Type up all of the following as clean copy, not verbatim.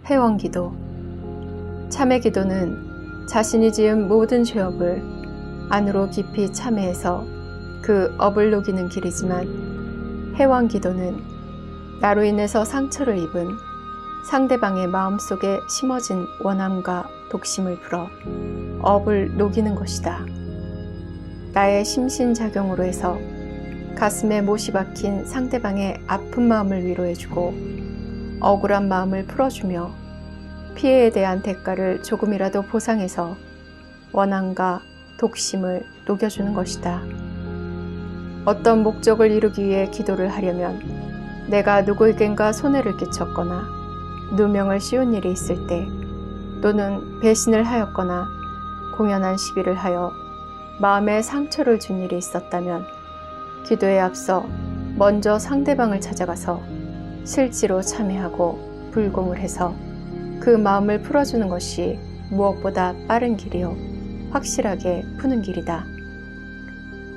회원기도. 참회 기도는 자신이 지은 모든 죄업을 안으로 깊이 참회해서 그 업을 녹이는 길이지만, 회원기도는 나로 인해서 상처를 입은 상대방의 마음속에 심어진 원함과 독심을 풀어 업을 녹이는 것이다. 나의 심신작용으로 해서 가슴에 못이 박힌 상대방의 아픈 마음을 위로해주고 억울한 마음을 풀어주며 피해에 대한 대가를 조금이라도 보상해서 원함과 독심을 녹여주는 것이다. 어떤 목적을 이루기 위해 기도를 하려면 내가 누구에겐가 손해를 끼쳤거나 누명을 씌운 일이 있을 때, 또는 배신을 하였거나 공연한 시비를 하여 마음에 상처를 준 일이 있었다면, 기도에 앞서 먼저 상대방을 찾아가서 실지로 참회하고 불공을 해서 그 마음을 풀어주는 것이 무엇보다 빠른 길이요 확실하게 푸는 길이다.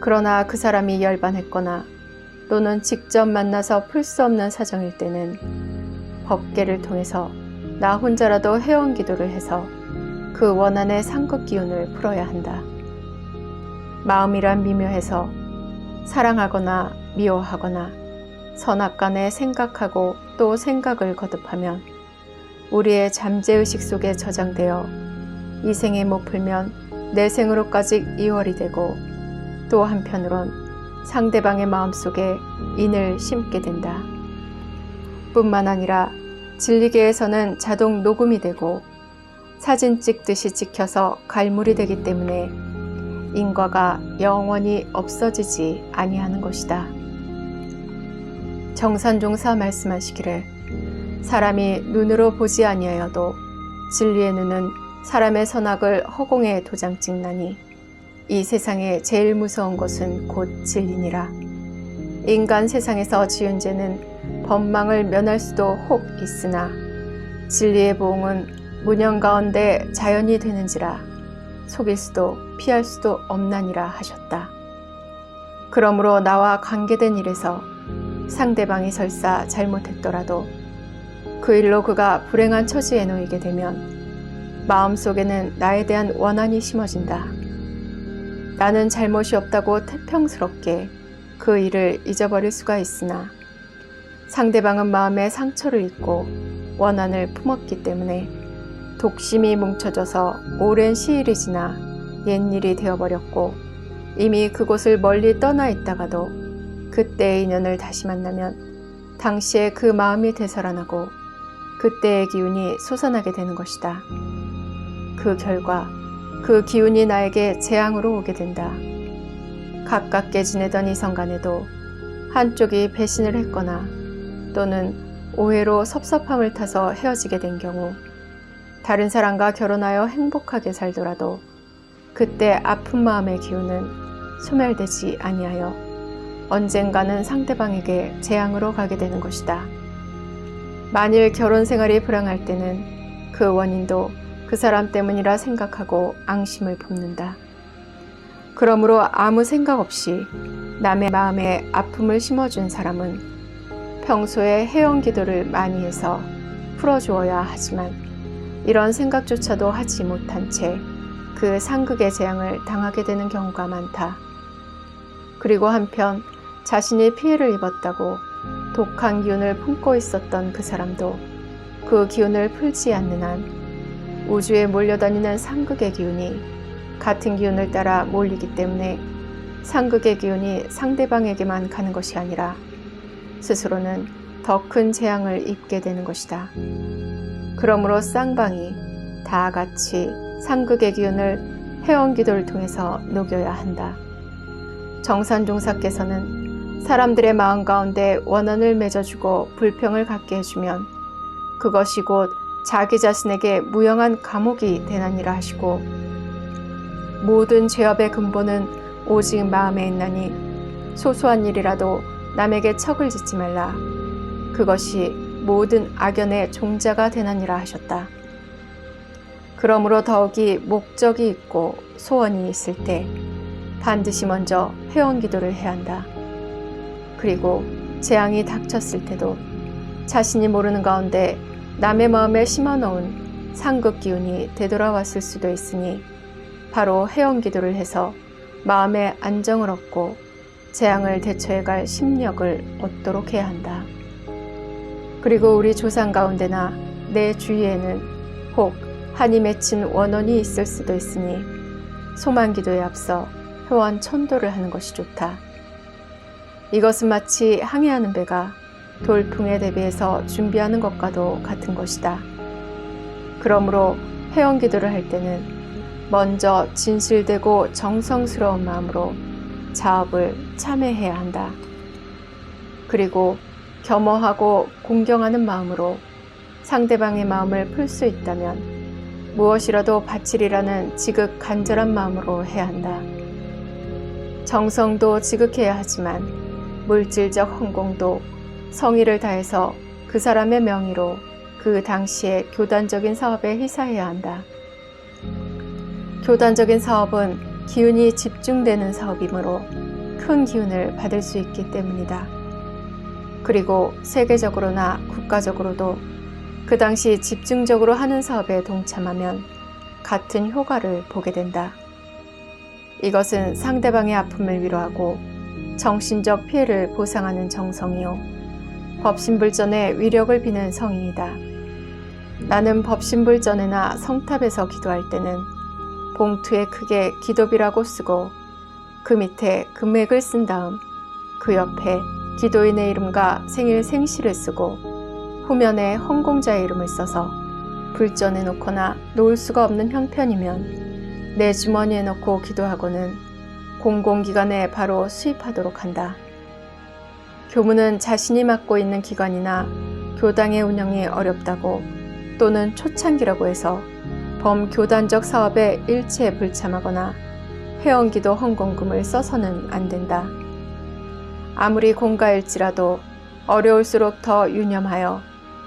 그러나 그 사람이 열반했거나 또는 직접 만나서 풀 수 없는 사정일 때는 법계를 통해서 나 혼자라도 회원 기도를 해서 그 원한의 상급 기운을 풀어야 한다. 마음이란 미묘해서 사랑하거나 미워하거나 선악간에 생각하고 또 생각을 거듭하면 우리의 잠재의식 속에 저장되어 이 생에 못 풀면 내생으로까지 이월이 되고, 또 한편으론 상대방의 마음속에 인을 심게 된다. 뿐만 아니라 진리계에서는 자동 녹음이 되고 사진 찍듯이 찍혀서 갈물이 되기 때문에 인과가 영원히 없어지지 아니하는 것이다. 정산종사 말씀하시기를, 사람이 눈으로 보지 아니하여도 진리의 눈은 사람의 선악을 허공에 도장 찍나니 이 세상에 제일 무서운 것은 곧 진리니라. 인간 세상에서 지은 죄는 법망을 면할 수도 혹 있으나 진리의 보응은 문영 가운데 자연이 되는지라 속일 수도 피할 수도 없나니라 하셨다. 그러므로 나와 관계된 일에서 상대방이 설사 잘못했더라도 그 일로 그가 불행한 처지에 놓이게 되면 마음속에는 나에 대한 원한이 심어진다. 나는 잘못이 없다고 태평스럽게 그 일을 잊어버릴 수가 있으나 상대방은 마음에 상처를 입고 원한을 품었기 때문에 독심이 뭉쳐져서 오랜 시일이 지나 옛일이 되어버렸고, 이미 그곳을 멀리 떠나 있다가도 그때의 인연을 다시 만나면 당시에 그 마음이 되살아나고 그때의 기운이 솟아나게 되는 것이다. 그 결과 그 기운이 나에게 재앙으로 오게 된다. 가깝게 지내던 이성 간에도 한쪽이 배신을 했거나 또는 오해로 섭섭함을 타서 헤어지게 된 경우, 다른 사람과 결혼하여 행복하게 살더라도 그때 아픈 마음의 기운은 소멸되지 아니하여 언젠가는 상대방에게 재앙으로 가게 되는 것이다. 만일 결혼 생활이 불행할 때는 그 원인도 그 사람 때문이라 생각하고 앙심을 품는다. 그러므로 아무 생각 없이 남의 마음에 아픔을 심어준 사람은 평소에 해온 기도를 많이 해서 풀어주어야 하지만 이런 생각조차도 하지 못한 채 그 상극의 재앙을 당하게 되는 경우가 많다. 그리고 한편 자신이 피해를 입었다고 독한 기운을 품고 있었던 그 사람도 그 기운을 풀지 않는 한 우주에 몰려다니는 상극의 기운이 같은 기운을 따라 몰리기 때문에 상극의 기운이 상대방에게만 가는 것이 아니라 스스로는 더 큰 재앙을 입게 되는 것이다. 그러므로 쌍방이 다 같이 상극의 기운을 회원기도를 통해서 녹여야 한다. 정산종사께서는 사람들의 마음 가운데 원한을 맺어주고 불평을 갖게 해주면 그것이 곧 자기 자신에게 무용한 감옥이 되나니라 하시고, 모든 죄업의 근본은 오직 마음에 있나니 소소한 일이라도 남에게 척을 짓지 말라. 그것이 모든 악연의 종자가 되나니라 하셨다. 그러므로 더욱이 목적이 있고 소원이 있을 때 반드시 먼저 회원기도를 해야 한다. 그리고 재앙이 닥쳤을 때도 자신이 모르는 가운데 남의 마음에 심어놓은 상급 기운이 되돌아왔을 수도 있으니 바로 회원 기도를 해서 마음의 안정을 얻고 재앙을 대처해갈 심력을 얻도록 해야 한다. 그리고 우리 조상 가운데나 내 주위에는 혹 한이 맺힌 원혼이 있을 수도 있으니 소망 기도에 앞서 회원 천도를 하는 것이 좋다. 이것은 마치 항해하는 배가 돌풍에 대비해서 준비하는 것과도 같은 것이다. 그러므로 회원 기도를 할 때는 먼저 진실되고 정성스러운 마음으로 자업을 참회해야 한다. 그리고 겸허하고 공경하는 마음으로 상대방의 마음을 풀 수 있다면 무엇이라도 바치리라는 지극 간절한 마음으로 해야 한다. 정성도 지극해야 하지만 물질적 헌공도 성의를 다해서 그 사람의 명의로 그 당시의 교단적인 사업에 희사해야 한다. 교단적인 사업은 기운이 집중되는 사업이므로 큰 기운을 받을 수 있기 때문이다. 그리고 세계적으로나 국가적으로도 그 당시 집중적으로 하는 사업에 동참하면 같은 효과를 보게 된다. 이것은 상대방의 아픔을 위로하고 정신적 피해를 보상하는 정성이요 법신불전의 위력을 비는 성의이다. 나는 법신불전에나 성탑에서 기도할 때는 봉투에 크게 기도비라고 쓰고 그 밑에 금액을 쓴 다음 그 옆에 기도인의 이름과 생일 생시를 쓰고 후면에 헌공자의 이름을 써서 불전에 놓거나 놓을 수가 없는 형편이면 내 주머니에 넣고 기도하고는 공공기관에 바로 수입하도록 한다. 교무는 자신이 맡고 있는 기관이나 교당의 운영이 어렵다고 또는 초창기라고 해서 범교단적 사업에 일체에 불참하거나 회원기도 헌공금을 써서는 안 된다. 아무리 공가일지라도 어려울수록 더 유념하여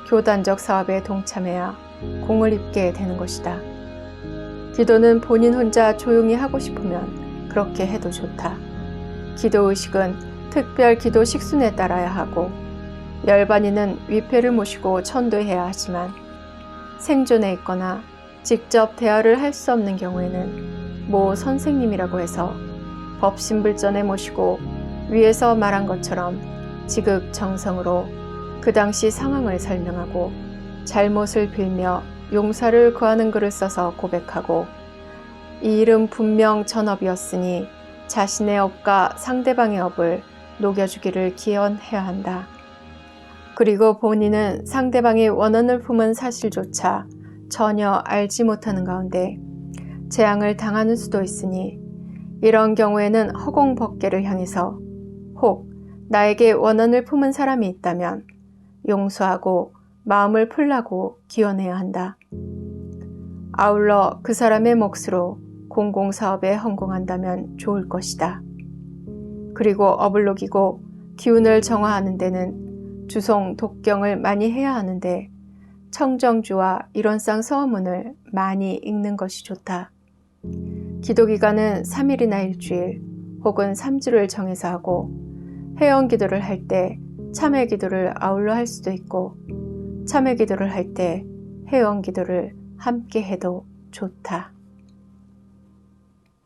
교단적 사업에 동참해야 공을 입게 되는 것이다. 기도는 본인 혼자 조용히 하고 싶으면 그렇게 해도 좋다. 기도의식은 특별 기도 식순에 따라야 하고 열반이는 위패를 모시고 천도해야 하지만 생존에 있거나 직접 대화를 할 수 없는 경우에는 모 선생님이라고 해서 법신불전에 모시고 위에서 말한 것처럼 지극정성으로 그 당시 상황을 설명하고 잘못을 빌며 용서를 구하는 글을 써서 고백하고 이 일은 분명 전업이었으니 자신의 업과 상대방의 업을 녹여주기를 기원해야 한다. 그리고 본인은 상대방이 원한을 품은 사실조차 전혀 알지 못하는 가운데 재앙을 당하는 수도 있으니 이런 경우에는 허공법계를 향해서 혹 나에게 원한을 품은 사람이 있다면 용서하고 마음을 풀라고 기원해야 한다. 아울러 그 사람의 몫으로 공공사업에 헌공한다면 좋을 것이다. 그리고 업을 녹이고 기운을 정화하는 데는 주송 독경을 많이 해야 하는데 청정주와 일원상 서문을 많이 읽는 것이 좋다. 기도기간은 3일이나 일주일 혹은 3주를 정해서 하고 회원기도를 할 때 참회기도를 아울러 할 수도 있고 참회기도를 할 때 회원기도를 함께 해도 좋다.